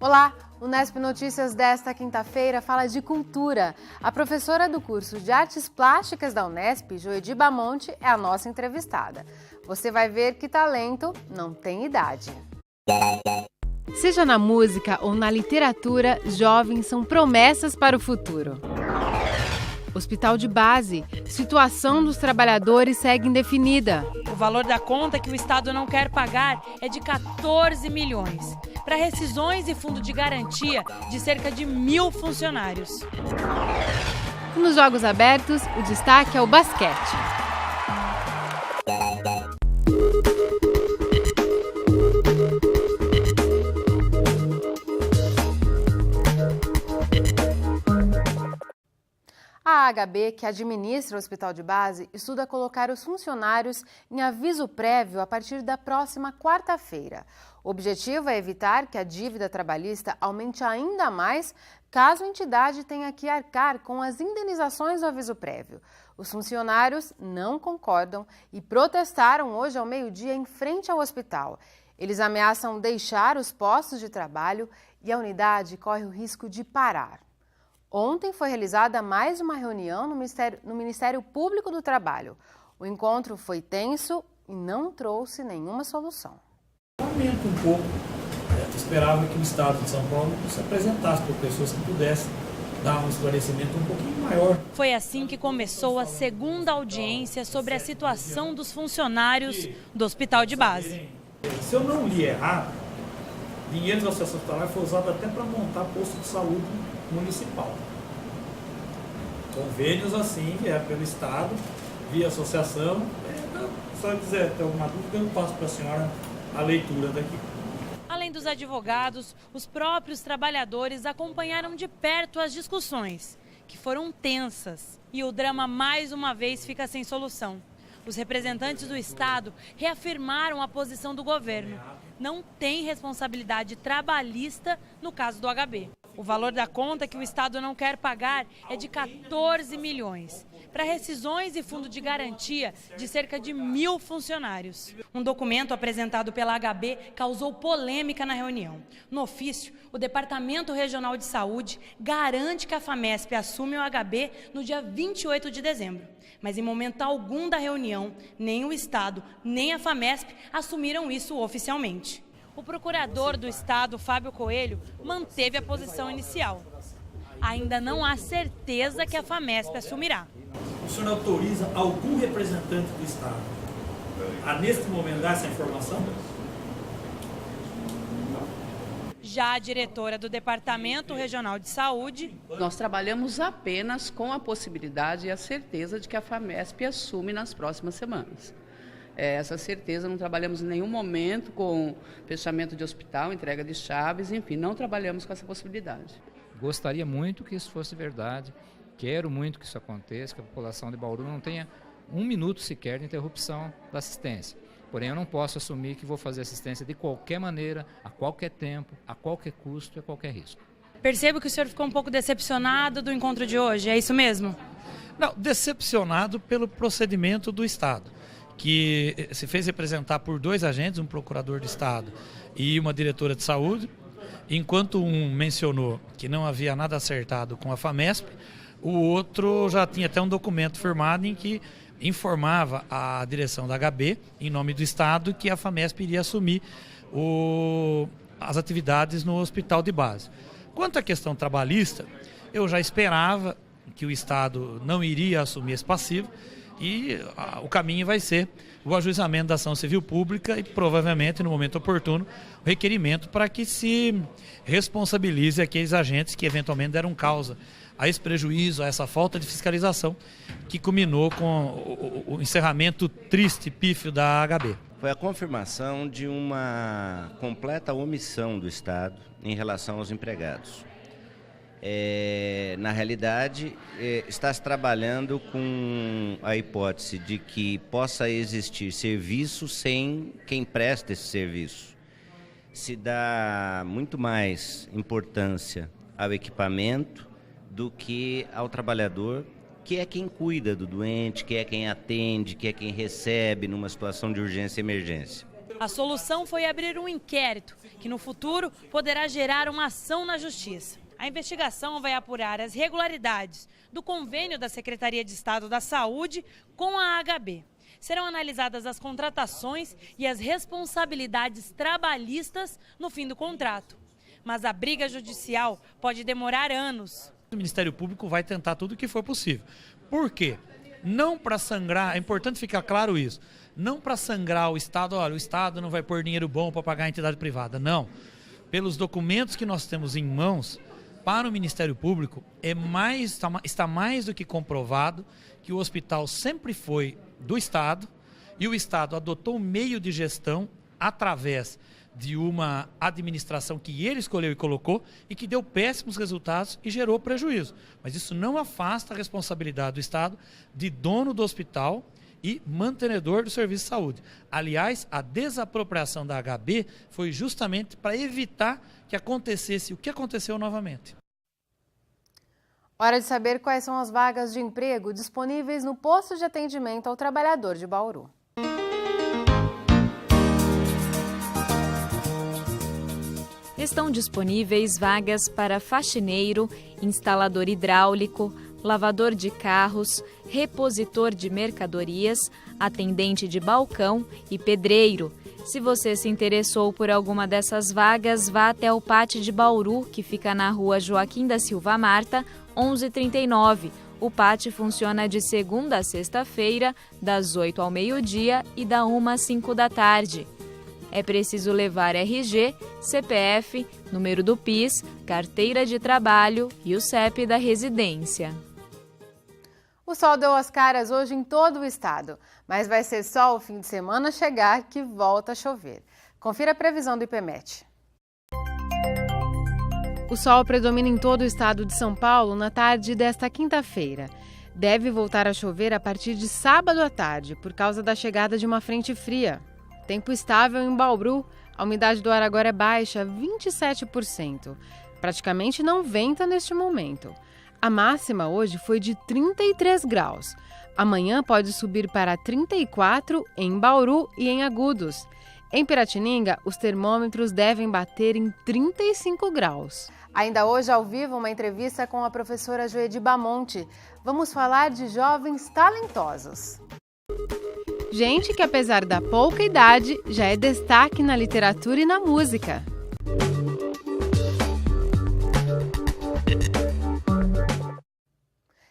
Olá, o Unesp Notícias desta quinta-feira fala de cultura. A professora do curso de Artes Plásticas da Unesp, Joedi Bamonte, é a nossa entrevistada. Você vai ver que talento não tem idade. Seja na música ou na literatura, jovens são promessas para o futuro. Hospital de base. Situação dos trabalhadores segue indefinida. O valor da conta que o Estado não quer pagar é de 14 milhões. Para rescisões e fundo de garantia de cerca de 1.000 funcionários. Nos Jogos Abertos, o destaque é o basquete. A HB, que administra o hospital de base, estuda colocar os funcionários em aviso prévio a partir da próxima quarta-feira. O objetivo é evitar que a dívida trabalhista aumente ainda mais caso a entidade tenha que arcar com as indenizações do aviso prévio. Os funcionários não concordam e protestaram hoje ao meio-dia em frente ao hospital. Eles ameaçam deixar os postos de trabalho e a unidade corre o risco de parar. Ontem foi realizada mais uma reunião no Ministério Público do Trabalho. O encontro foi tenso e não trouxe nenhuma solução. Lamento um pouco, esperava que o Estado de São Paulo se apresentasse para pessoas que pudessem dar um esclarecimento um pouquinho maior. Foi assim que começou a segunda audiência sobre a situação dos funcionários do hospital de base. Se eu não li errado, dinheiro da associação hospitalar foi usado até para montar posto de saúde municipal. Convênios assim, vieram pelo Estado, via associação. Se eu quiser ter alguma dúvida, eu passo para a senhora a leitura daqui. Além dos advogados, os próprios trabalhadores acompanharam de perto as discussões, que foram tensas. E o drama mais uma vez fica sem solução. Os representantes do Estado reafirmaram a posição do governo. Não tem responsabilidade trabalhista no caso do HB. O valor da conta que o Estado não quer pagar é de 14 milhões. Para rescisões e fundo de garantia de cerca de 1.000 funcionários. Um documento apresentado pela HB causou polêmica na reunião. No ofício, o Departamento Regional de Saúde garante que a FAMESP assume o HB no dia 28 de dezembro. Mas em momento algum da reunião, nem o Estado, nem a FAMESP assumiram isso oficialmente. O procurador do Estado, Fábio Coelho, manteve a posição inicial. Ainda não há certeza que a FAMESP assumirá. O senhor autoriza algum representante do Estado a, neste momento, dar essa informação? Já a diretora do Departamento Regional de Saúde... Nós trabalhamos apenas com a possibilidade e a certeza de que a FAMESP assume nas próximas semanas. Essa certeza, não trabalhamos em nenhum momento com fechamento de hospital, entrega de chaves, enfim, não trabalhamos com essa possibilidade. Gostaria muito que isso fosse verdade, quero muito que isso aconteça, que a população de Bauru não tenha um minuto sequer de interrupção da assistência. Porém, eu não posso assumir que vou fazer assistência de qualquer maneira, a qualquer tempo, a qualquer custo e a qualquer risco. Percebo que o senhor ficou um pouco decepcionado do encontro de hoje, é isso mesmo? Não, decepcionado pelo procedimento do Estado, que se fez representar por 2 agentes, um procurador de Estado e uma diretora de saúde. Enquanto um mencionou que não havia nada acertado com a FAMESP, o outro já tinha até um documento firmado em que informava a direção da HB, em nome do Estado, que a FAMESP iria assumir as atividades no hospital de base. Quanto à questão trabalhista, eu já esperava que o Estado não iria assumir esse passivo e o caminho vai ser o ajuizamento da ação civil pública e provavelmente, no momento oportuno, o requerimento para que se responsabilize aqueles agentes que eventualmente deram causa a esse prejuízo, a essa falta de fiscalização que culminou com o encerramento triste, pífio da HB. Foi a confirmação de uma completa omissão do Estado em relação aos empregados. Na realidade, está se trabalhando com a hipótese de que possa existir serviço sem quem presta esse serviço. Se dá muito mais importância ao equipamento do que ao trabalhador, que é quem cuida do doente, que é quem atende, que é quem recebe numa situação de urgência e emergência. A solução foi abrir um inquérito, que no futuro poderá gerar uma ação na Justiça. A investigação vai apurar as irregularidades do convênio da Secretaria de Estado da Saúde com a HB. Serão analisadas as contratações e as responsabilidades trabalhistas no fim do contrato. Mas a briga judicial pode demorar anos. O Ministério Público vai tentar tudo o que for possível. Por quê? Não para sangrar, é importante ficar claro isso, não para sangrar o Estado, olha, o Estado não vai pôr dinheiro bom para pagar a entidade privada, não. Pelos documentos que nós temos em mãos, para o Ministério Público, está mais do que comprovado que o hospital sempre foi do Estado e o Estado adotou um meio de gestão através de uma administração que ele escolheu e colocou e que deu péssimos resultados e gerou prejuízo. Mas isso não afasta a responsabilidade do Estado de dono do hospital e mantenedor do serviço de saúde. Aliás, a desapropriação da HB foi justamente para evitar que acontecesse o que aconteceu novamente. Hora de saber quais são as vagas de emprego disponíveis no posto de atendimento ao trabalhador de Bauru. Estão disponíveis vagas para faxineiro, instalador hidráulico, lavador de carros, repositor de mercadorias, atendente de balcão e pedreiro. Se você se interessou por alguma dessas vagas, vá até o Pátio de Bauru, que fica na rua Joaquim da Silva Marta, 1139. O pátio funciona de segunda a sexta-feira, das 8 ao meio-dia e da 1 às 5 da tarde. É preciso levar RG, CPF, número do PIS, carteira de trabalho e o CEP da residência. O sol deu as caras hoje em todo o estado, mas vai ser só o fim de semana chegar que volta a chover. Confira a previsão do IPMET. O sol predomina em todo o estado de São Paulo na tarde desta quinta-feira. Deve voltar a chover a partir de sábado à tarde, por causa da chegada de uma frente fria. Tempo estável em Bauru, a umidade do ar agora é baixa, 27%. Praticamente não venta neste momento. A máxima hoje foi de 33 graus. Amanhã pode subir para 34 em Bauru e em Agudos. Em Piratininga, os termômetros devem bater em 35 graus. Ainda hoje, ao vivo, uma entrevista com a professora Joedi Bamonte. Vamos falar de jovens talentosos. Gente que, apesar da pouca idade, já é destaque na literatura e na música.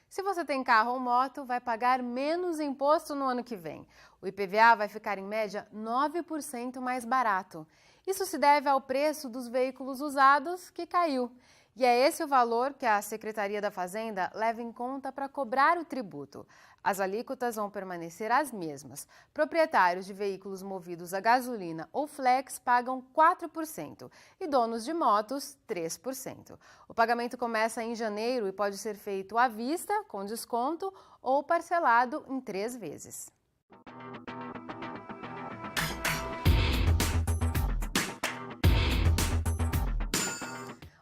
Se você tem carro ou moto, vai pagar menos imposto no ano que vem. O IPVA vai ficar, em média, 9% mais barato. Isso se deve ao preço dos veículos usados, que caiu. E é esse o valor que a Secretaria da Fazenda leva em conta para cobrar o tributo. As alíquotas vão permanecer as mesmas. Proprietários de veículos movidos a gasolina ou flex pagam 4% e donos de motos 3%. O pagamento começa em janeiro e pode ser feito à vista, com desconto, ou parcelado em 3 vezes.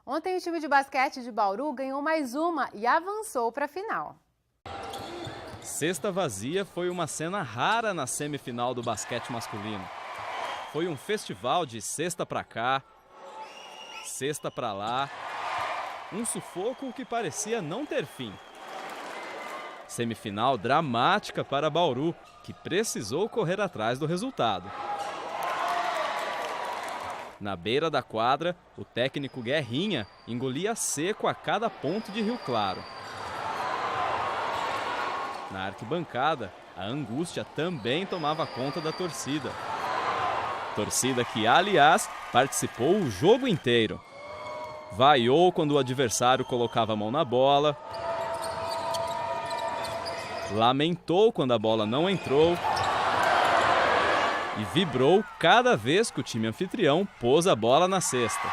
Ontem o time de basquete de Bauru ganhou mais uma e avançou para a final. Cesta vazia foi uma cena rara na semifinal do basquete masculino. Foi um festival de cesta pra cá, cesta pra lá, um sufoco que parecia não ter fim. Semifinal dramática para Bauru, que precisou correr atrás do resultado. Na beira da quadra, o técnico Guerrinha engolia seco a cada ponto de Rio Claro. Na arquibancada, a angústia também tomava conta da torcida. Torcida que, aliás, participou o jogo inteiro. Vaiou quando o adversário colocava a mão na bola. Lamentou quando a bola não entrou. E vibrou cada vez que o time anfitrião pôs a bola na cesta.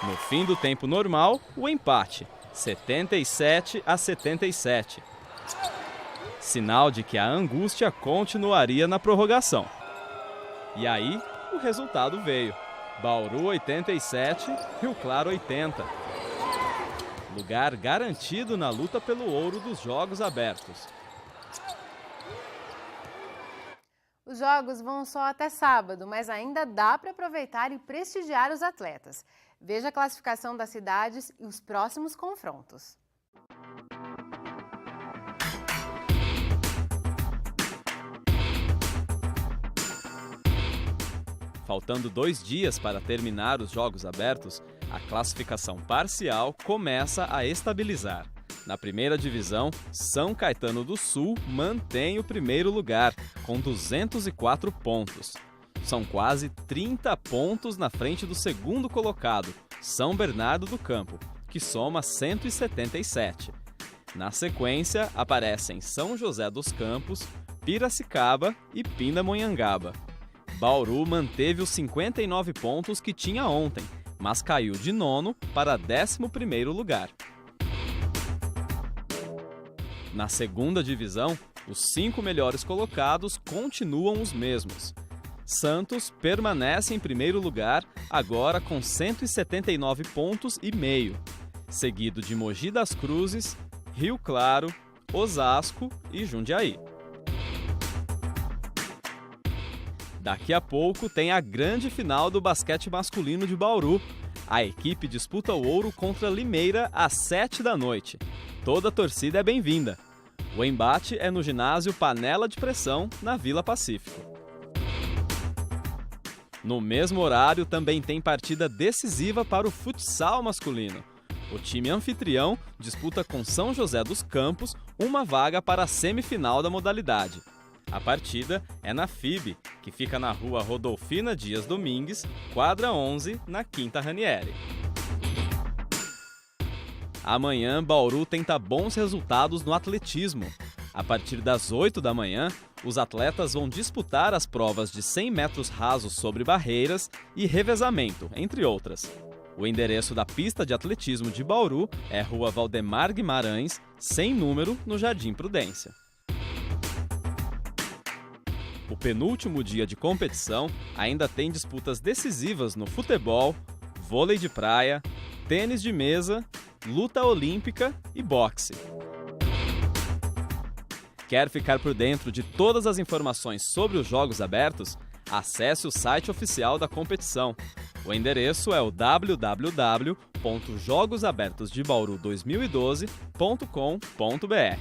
No fim do tempo normal, o empate, 77-77. Sinal de que a angústia continuaria na prorrogação. E aí, o resultado veio. Bauru 87, Rio Claro 80. Lugar garantido na luta pelo ouro dos Jogos Abertos. Os jogos vão só até sábado, mas ainda dá para aproveitar e prestigiar os atletas. Veja a classificação das cidades e os próximos confrontos. Faltando 2 dias para terminar os Jogos Abertos, a classificação parcial começa a estabilizar. Na primeira divisão, São Caetano do Sul mantém o primeiro lugar, com 204 pontos. São quase 30 pontos na frente do segundo colocado, São Bernardo do Campo, que soma 177. Na sequência, aparecem São José dos Campos, Piracicaba e Pindamonhangaba. Bauru manteve os 59 pontos que tinha ontem, mas caiu de 9º para 11º lugar. Na segunda divisão, os 5 melhores colocados continuam os mesmos. Santos permanece em primeiro lugar, agora com 179 pontos e meio, seguido de Mogi das Cruzes, Rio Claro, Osasco e Jundiaí. Daqui a pouco tem a grande final do basquete masculino de Bauru. A equipe disputa o ouro contra Limeira às 7 da noite. Toda a torcida é bem-vinda. O embate é no ginásio Panela de Pressão, na Vila Pacífico. No mesmo horário também tem partida decisiva para o futsal masculino. O time anfitrião disputa com São José dos Campos uma vaga para a semifinal da modalidade. A partida é na FIB, que fica na rua Rodolfina Dias Domingues, quadra 11, na Quinta Ranieri. Amanhã, Bauru tenta bons resultados no atletismo. A partir das 8 da manhã, os atletas vão disputar as provas de 100 metros rasos sobre barreiras e revezamento, entre outras. O endereço da pista de atletismo de Bauru é Rua Valdemar Guimarães, sem número, no Jardim Prudência. O penúltimo dia de competição ainda tem disputas decisivas no futebol, vôlei de praia, tênis de mesa, luta olímpica e boxe. Quer ficar por dentro de todas as informações sobre os Jogos Abertos? Acesse o site oficial da competição. O endereço é o www.jogosabertosdebauru2012.com.br.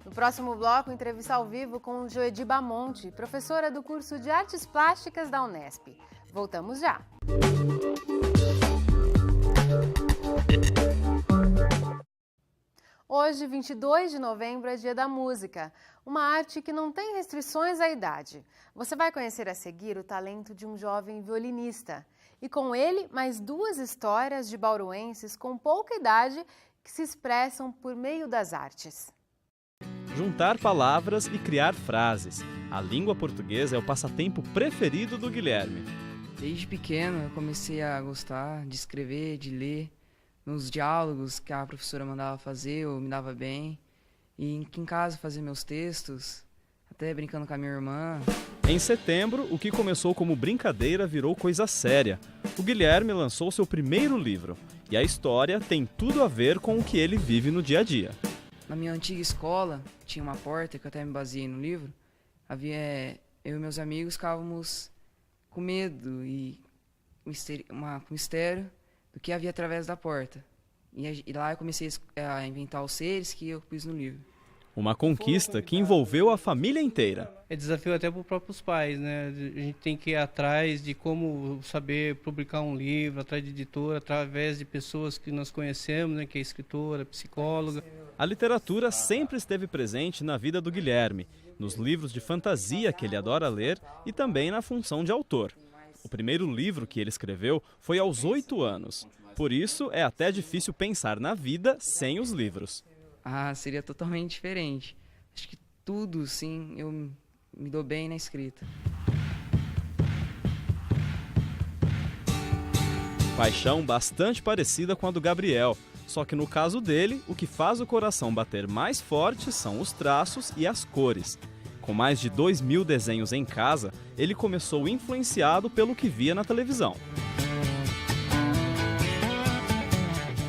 No próximo bloco, entrevista ao vivo com Joedi Bamonte, professora do curso de Artes Plásticas da Unesp. Voltamos já! Hoje, 22 de novembro, é Dia da Música, uma arte que não tem restrições à idade. Você vai conhecer a seguir o talento de um jovem violinista. E com ele, mais 2 histórias de bauruenses com pouca idade que se expressam por meio das artes. Juntar palavras e criar frases. A língua portuguesa é o passatempo preferido do Guilherme. Desde pequeno eu comecei a gostar de escrever, de ler. Nos diálogos que a professora mandava fazer, eu me dava bem. E em casa fazer meus textos, até brincando com a minha irmã. Em setembro, o que começou como brincadeira virou coisa séria. O Guilherme lançou seu primeiro livro. E a história tem tudo a ver com o que ele vive no dia a dia. Na minha antiga escola, tinha uma porta, que eu até me baseei no livro. Eu e meus amigos ficávamos com medo e com mistério do que havia através da porta. E lá eu comecei a inventar os seres que eu pus no livro. Uma conquista que envolveu a família inteira. É desafio até para os próprios pais, né? A gente tem que ir atrás de como saber publicar um livro, atrás de editora, através de pessoas que nós conhecemos, né? Que é escritora, psicóloga. A literatura sempre esteve presente na vida do Guilherme, nos livros de fantasia que ele adora ler e também na função de autor. O primeiro livro que ele escreveu foi aos 8 anos. Por isso, é até difícil pensar na vida sem os livros. Seria totalmente diferente. Acho que tudo, sim, eu me dou bem na escrita. Paixão bastante parecida com a do Gabriel. Só que no caso dele, o que faz o coração bater mais forte são os traços e as cores. Com mais de 2.000 desenhos em casa, ele começou influenciado pelo que via na televisão.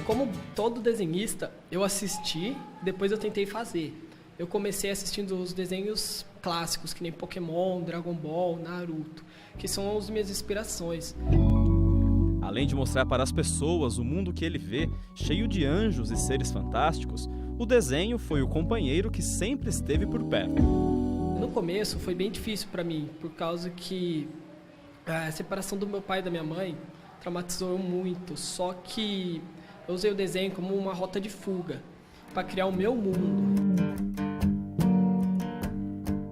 Como todo desenhista, eu assisti, depois eu tentei fazer. eu comecei assistindo os desenhos clássicos, que nem Pokémon, Dragon Ball, Naruto, que são as minhas inspirações. Além de mostrar para as pessoas o mundo que ele vê, cheio de anjos e seres fantásticos, o desenho foi o companheiro que sempre esteve por perto. No começo foi bem difícil para mim, por causa que a separação do meu pai e da minha mãe traumatizou muito, só que eu usei o desenho como uma rota de fuga, para criar o meu mundo.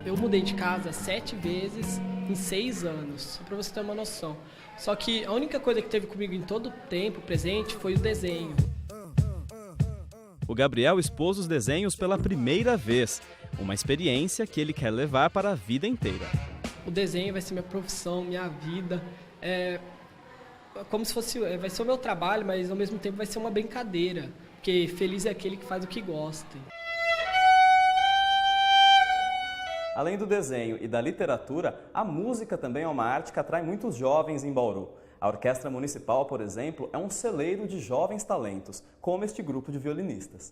Eu mudei de casa 7 vezes em 6 anos, só para você ter uma noção. Só que a única coisa que teve comigo em todo o tempo presente foi o desenho. O Gabriel expôs os desenhos pela primeira vez, uma experiência que ele quer levar para a vida inteira. O desenho vai ser minha profissão, minha vida, como se fosse, vai ser o meu trabalho, mas ao mesmo tempo vai ser uma brincadeira, porque feliz é aquele que faz o que gosta. Além do desenho e da literatura, a música também é uma arte que atrai muitos jovens em Bauru. A Orquestra Municipal, por exemplo, é um celeiro de jovens talentos, como este grupo de violinistas.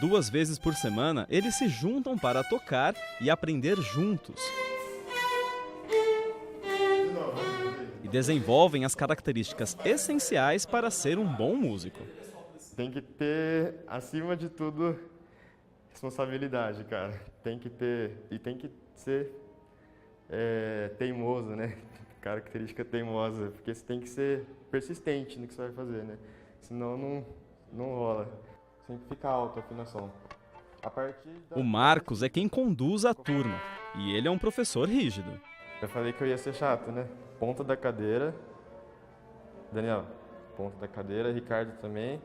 Duas vezes por semana, eles se juntam para tocar e aprender juntos. E desenvolvem as características essenciais para ser um bom músico. Tem que ter, acima de tudo, responsabilidade, cara. Tem que ter, e tem que ser teimoso, né? Característica teimosa, porque você tem que ser persistente no que você vai fazer, né? Senão não rola. Sempre fica alta a afinação. O Marcos é quem conduz a turma, e ele é um professor rígido. Eu falei que eu ia ser chato, né? Ponta da cadeira. Daniel, ponta da cadeira. Ricardo também.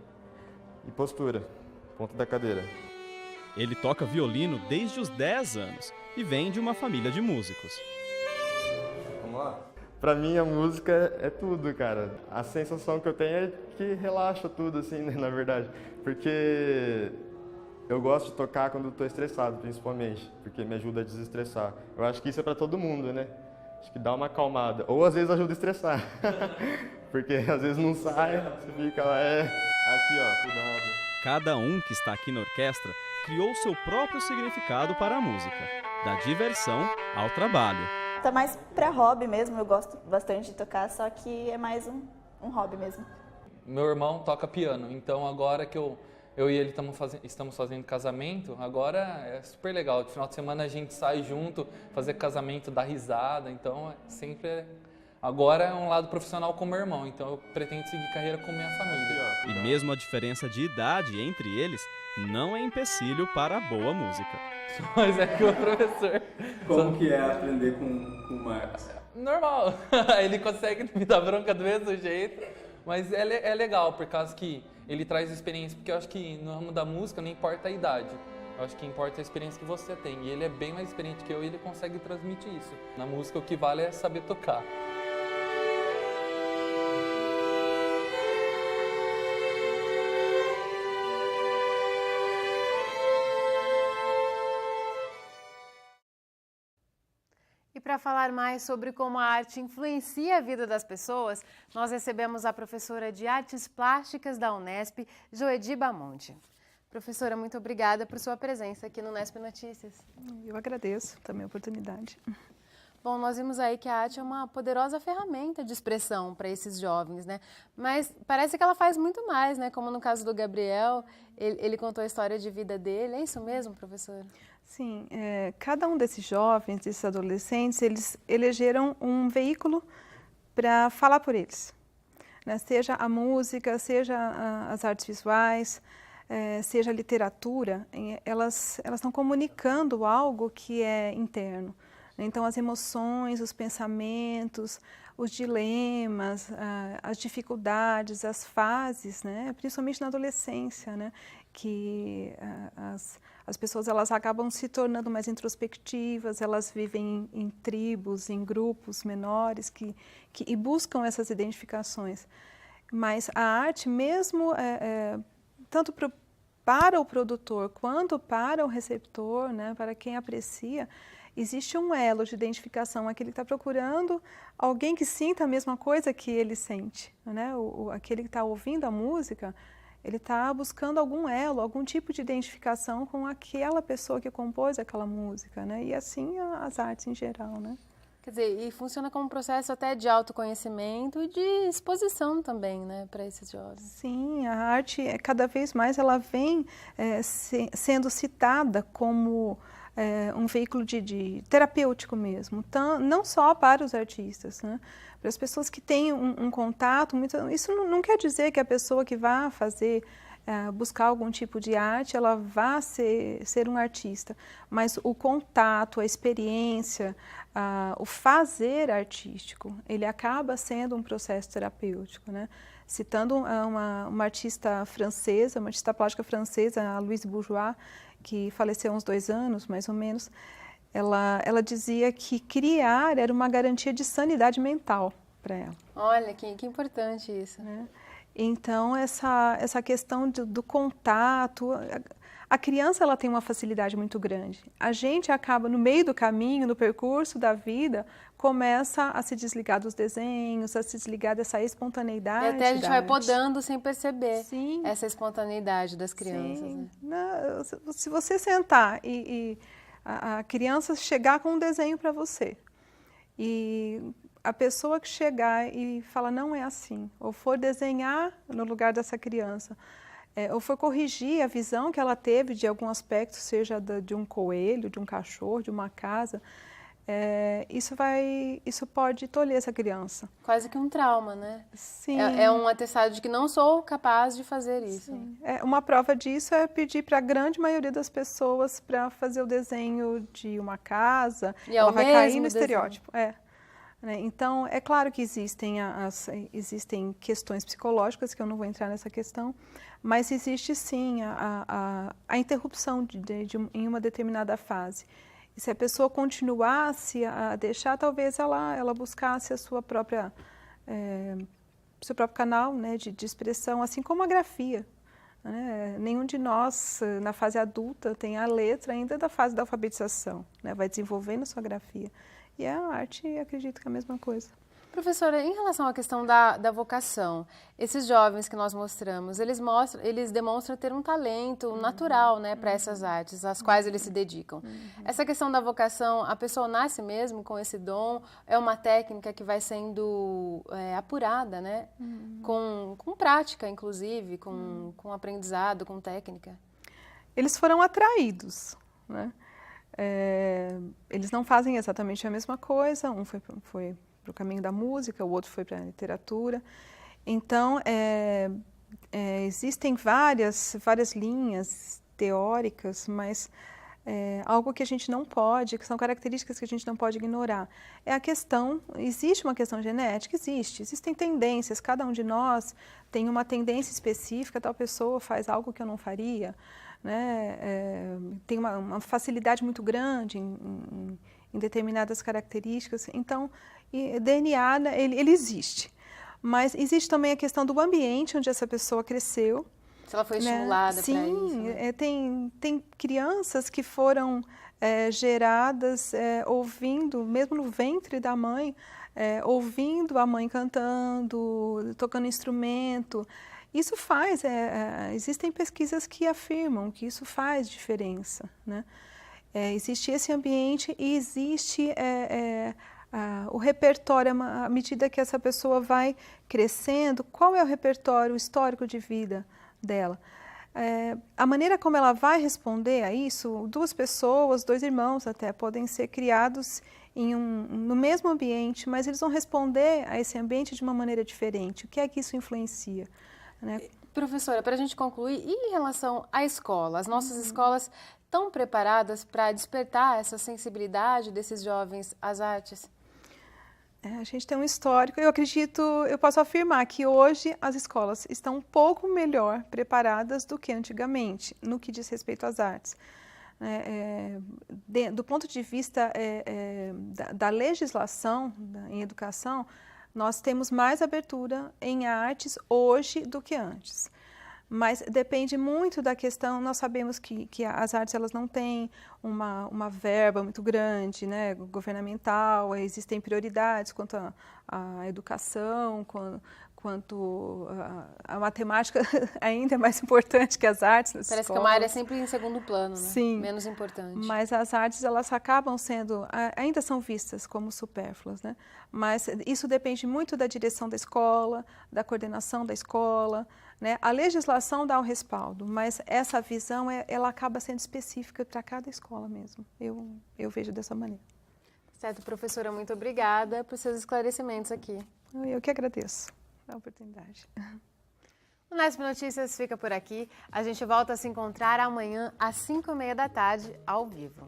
E postura, ponta da cadeira. Ele toca violino desde os 10 anos e vem de uma família de músicos. Vamos lá? Pra mim a música é tudo, cara. A sensação que eu tenho é que relaxa tudo, assim, né, na verdade. Porque eu gosto de tocar quando eu tô estressado, principalmente. Porque me ajuda a desestressar. Eu acho que isso é pra todo mundo, né? Acho que dá uma acalmada. Ou às vezes ajuda a estressar. Porque às vezes não sai, você fica lá, aqui ó, cuidado. Cada um que está aqui na orquestra criou seu próprio significado para a música, da diversão ao trabalho. Tá mais pra hobby mesmo, eu gosto bastante de tocar, só que é mais um hobby mesmo. Meu irmão toca piano, então agora que eu e ele estamos fazendo casamento, agora é super legal. De final de semana a gente sai junto, fazer casamento, dar risada, então sempre agora é um lado profissional com meu irmão, então eu pretendo seguir carreira com minha família. E mesmo a diferença de idade entre eles não é empecilho para a boa música. Mas é que o professor... Como que é aprender com o Marcos? Normal, ele consegue me dar bronca do mesmo jeito, mas é legal, por causa que ele traz experiência, porque eu acho que no ramo da música não importa a idade. Eu acho que importa a experiência que você tem, e ele é bem mais experiente que eu e ele consegue transmitir isso. Na música o que vale é saber tocar. E para falar mais sobre como a arte influencia a vida das pessoas, nós recebemos a professora de Artes Plásticas da Unesp, Joedi Bamonte. Professora, muito obrigada por sua presença aqui no Unesp Notícias. Eu agradeço também a oportunidade. Bom, nós vimos aí que a arte é uma poderosa ferramenta de expressão para esses jovens, né? Mas parece que ela faz muito mais, né? Como no caso do Gabriel, ele contou a história de vida dele. É isso mesmo, professora? Sim, cada um desses jovens, desses adolescentes, eles elegeram um veículo para falar por eles, né? Seja a música, seja as artes visuais, seja a literatura, elas estão comunicando algo que é interno. Então, as emoções, os pensamentos, os dilemas, as dificuldades, as fases, né? Principalmente na adolescência, né? Que as pessoas elas acabam se tornando mais introspectivas, elas vivem em tribos, em grupos menores e buscam essas identificações. Mas a arte, mesmo tanto para o produtor quanto para o receptor, né? Para quem aprecia, existe um elo de identificação, aquele que está procurando alguém que sinta a mesma coisa que ele sente, né? Aquele que está ouvindo a música, ele está buscando algum elo, algum tipo de identificação com aquela pessoa que compôs aquela música, né? E assim as artes em geral, né? Quer dizer, e funciona como um processo até de autoconhecimento e de exposição também, né, para esses jovens. Sim, a arte, cada vez mais, ela vem sendo citada como um veículo de terapêutico mesmo, não só para os artistas, né? Para as pessoas que têm um contato, isso não quer dizer que a pessoa que vá fazer, buscar algum tipo de arte, ela vá ser um artista, mas o contato, a experiência, o fazer artístico, ele acaba sendo um processo terapêutico, né? Citando uma artista francesa, uma artista plástica francesa, a Louise Bourgeois, que faleceu há uns 2 anos, mais ou menos, ela dizia que criar era uma garantia de sanidade mental para ela. Olha, que importante isso. Né? Então, essa questão do contato, a criança ela tem uma facilidade muito grande. A gente acaba, no meio do caminho, no percurso da vida, começa a se desligar dos desenhos, a se desligar dessa espontaneidade. E até a gente vai podando sem perceber Sim. essa espontaneidade das crianças. Sim. Né? Se você sentar e a criança chegar com um desenho para você e a pessoa que chegar e fala não é assim, ou for desenhar no lugar dessa criança, ou for corrigir a visão que ela teve de algum aspecto, seja de um coelho, de um cachorro, de uma casa, isso pode tolher essa criança. Quase que um trauma, né? Sim. É um atestado de que não sou capaz de fazer isso. Sim. Uma prova disso é pedir para a grande maioria das pessoas para fazer o desenho de uma casa, e ela vai cair no desenho. estereótipo. Então, é claro que existem questões psicológicas, que eu não vou entrar nessa questão, mas existe sim a interrupção em uma determinada fase. E se a pessoa continuasse a deixar, talvez ela buscasse seu próprio canal, né, de expressão, assim como a grafia. Né? Nenhum de nós, na fase adulta, tem a letra ainda da fase da alfabetização, né? Vai desenvolvendo a sua grafia. E a arte, acredito que é a mesma coisa. Professora, em relação à questão da vocação, esses jovens que nós mostramos, eles demonstram ter um talento natural, né, para essas artes, às quais eles se dedicam. Essa questão da vocação, a pessoa nasce mesmo com esse dom, é uma técnica que vai sendo apurada, né, com prática, inclusive, com aprendizado, com técnica? Eles foram atraídos, né? Eles não fazem exatamente a mesma coisa, um foi para o caminho da música, o outro foi para a literatura. Então, existem várias linhas teóricas, mas algo que a gente não pode, que são características que a gente não pode ignorar. É a questão, existe uma questão genética? Existem tendências, cada um de nós tem uma tendência específica, tal pessoa faz algo que eu não faria, né? Tem uma facilidade muito grande em determinadas características. Então, o DNA, ele existe. Mas existe também a questão do ambiente onde essa pessoa cresceu. Se ela foi estimulada para isso. Sim, né? Tem crianças que foram geradas ouvindo, mesmo no ventre da mãe, ouvindo a mãe cantando, tocando instrumento. Isso faz, existem pesquisas que afirmam que isso faz diferença, né? Existe esse ambiente e existe o repertório, à medida que essa pessoa vai crescendo, qual é o repertório histórico de vida dela? A maneira como ela vai responder a isso, 2 pessoas, 2 irmãos até, podem ser criados no mesmo ambiente, mas eles vão responder a esse ambiente de uma maneira diferente. O que é que isso influencia? Né? Professora, para a gente concluir, e em relação à escola? As nossas escolas estão preparadas para despertar essa sensibilidade desses jovens às artes? A gente tem um histórico, eu posso afirmar que hoje as escolas estão um pouco melhor preparadas do que antigamente, no que diz respeito às artes. Do ponto de vista da legislação em educação, nós temos mais abertura em artes hoje do que antes. Mas depende muito da questão, nós sabemos que as artes elas não têm uma verba muito grande, né, governamental, existem prioridades quanto à educação, quanto a matemática ainda é mais importante que as artes nas Parece escolas. que é uma área sempre em segundo plano, né? Sim. Menos importante. Mas as artes, elas acabam sendo, ainda são vistas como supérfluas, né? Mas isso depende muito da direção da escola, da coordenação da escola, né? A legislação dá o respaldo, mas essa visão, ela acaba sendo específica para cada escola mesmo. Eu vejo dessa maneira. Certo, professora, muito obrigada por seus esclarecimentos aqui. Eu que agradeço a oportunidade. O Unesp Notícias fica por aqui. A gente volta a se encontrar amanhã às 5h30 da tarde, ao vivo.